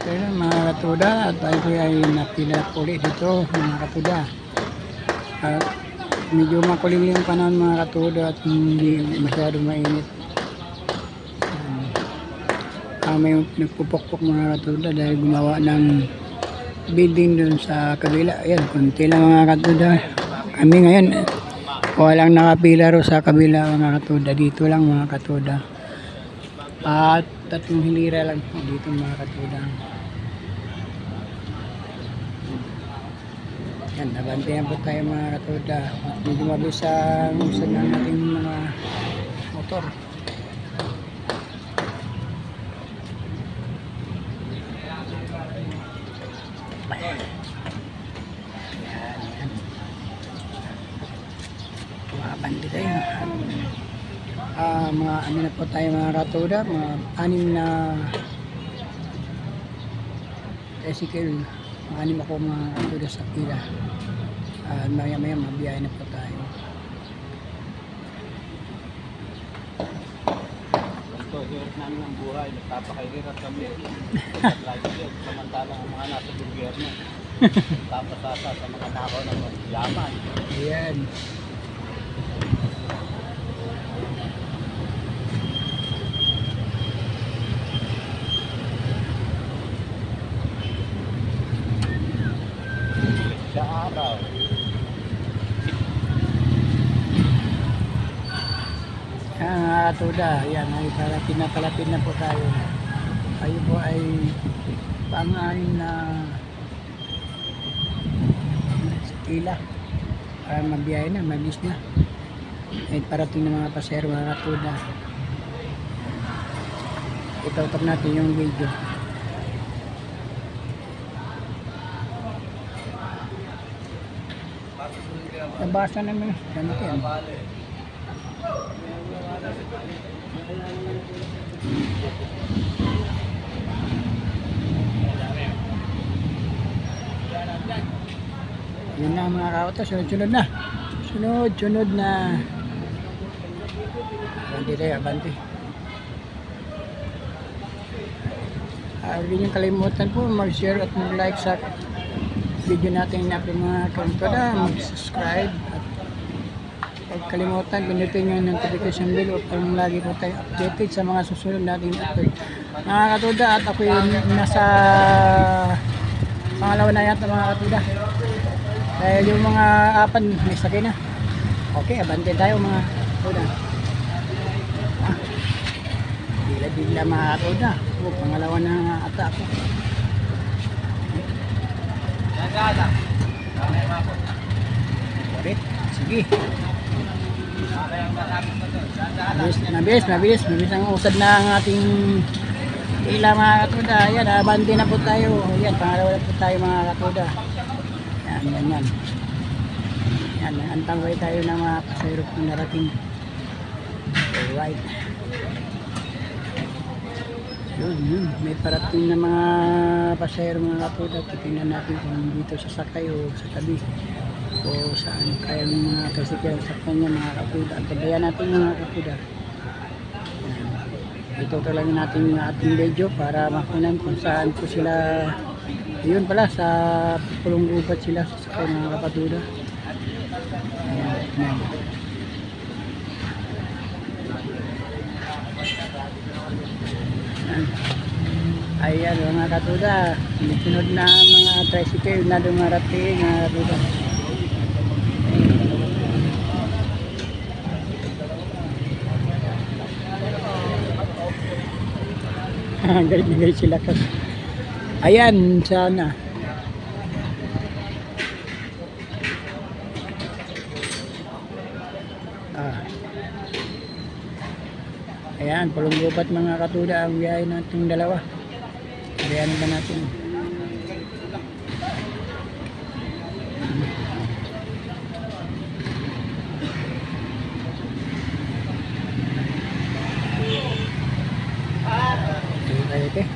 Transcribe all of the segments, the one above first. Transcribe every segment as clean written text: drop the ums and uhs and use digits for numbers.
Kaya mga katuda, at tayo ay napila ulit dito mga katuda. At medyo makulimlim pa naman mga katuda at hindi masyado mainit. May nagpupukpok mga katuda dahil gumawa ng building dun sa kabila. Ayan, konti lang mga katuda. Kami ngayon, walang nakapila ro sa kabila mga katuda. Dito lang mga katuda. At tatlong hilira lang dito mga katuda. Yan, nabantayan po tayo mga katuda. At medyo mabilis ang usad ng ating mga motor. Mabandi tayo. Mga ano na po tayo mga katuda, mga 6 na tricycle, mga 6 ako mga katuda sa pila. Maya maya mabiyahe na po tayo. Ito, hirap namin ang buhay, nagpapakahirap kami. Samantalang ang mga nasa gobyerno, tapasasa sa mga tao ng yaman. Ayan. Sa araw. Mga katuda, ayan, ay pinapalapit na po tayo. Tayo po ay pang-anim na sa pila para mabiyahe na, mabis na. Ay parating ng mga pasero mga katuda. Itutok natin yung video. Nabasa naman. Ganito yan. Yun na mga kautos. Sunod-sunod na. Sunod-sunod na. Abanti tayo, abanti. Huwag niyong kalimutan po mag-share at mag-like sa video natin na mga katuda, mag-subscribe at huwag kalimutan pinutin nyo ng notification bell upang lagi po tayo updated sa mga susunod nating upload mga katuda. At ako yung nasa pangalawa na yata mga katuda dahil yung mga apan may sakay na. Okay, abante tayo mga katuda. Bila mga katuda. Pangalawa na ata ako. Ulit, sige. Mabilis ang usad na ang ating ila mga katuda. Ayan, abante na po tayo. Ayan, pangalawa na po tayo mga katuda. Yan. Yan, antangay tayo ng mga pasayro kung narating. Alright. Yun. May parating na mga pasayro mga katuda. Titingnan natin kung dito sa sakay o sa tabi o saan kaya ng mga tricycle sa kanya mga katuda. At tabayan natin mga katuda. Ito talaga natin yung ating video para makunan kung saan po sila. Yun pala, sa pulong gubat sila sa sakay mga katuda. Ayan. Ayan mga katuda, sunod na mga tricycle na dumarating mga katuda. Galit sila kasi. Ayan, sana. Ayan, Pulong-Gubat mga katuda ang biyahe natin dalawa. Biyahe ba natin? Okay.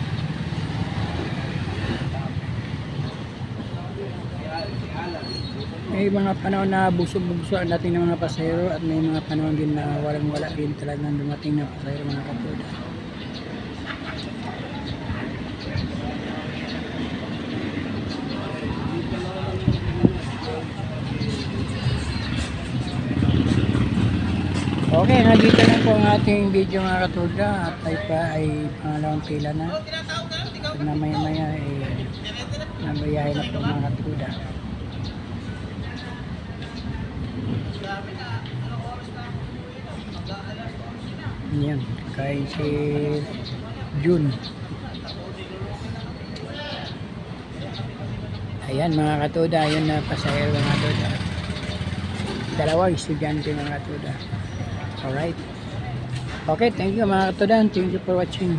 May mga panahon na busog-busog ang dating ng mga pasahero at may mga panahon din na walang-wala din talagang dumating na pasahero mga katuda. Okay, nandito lang po ang ating video mga katuda at ay pangalawang pila na. At na maya nabayahin na po mga katuda. Yan, kain si June. Ayan mga katuda, ayun na pasahero mga katuda. Dalawa estudyante mga katuda. Alright. Okay, thank you mga katuda. Thank you for watching.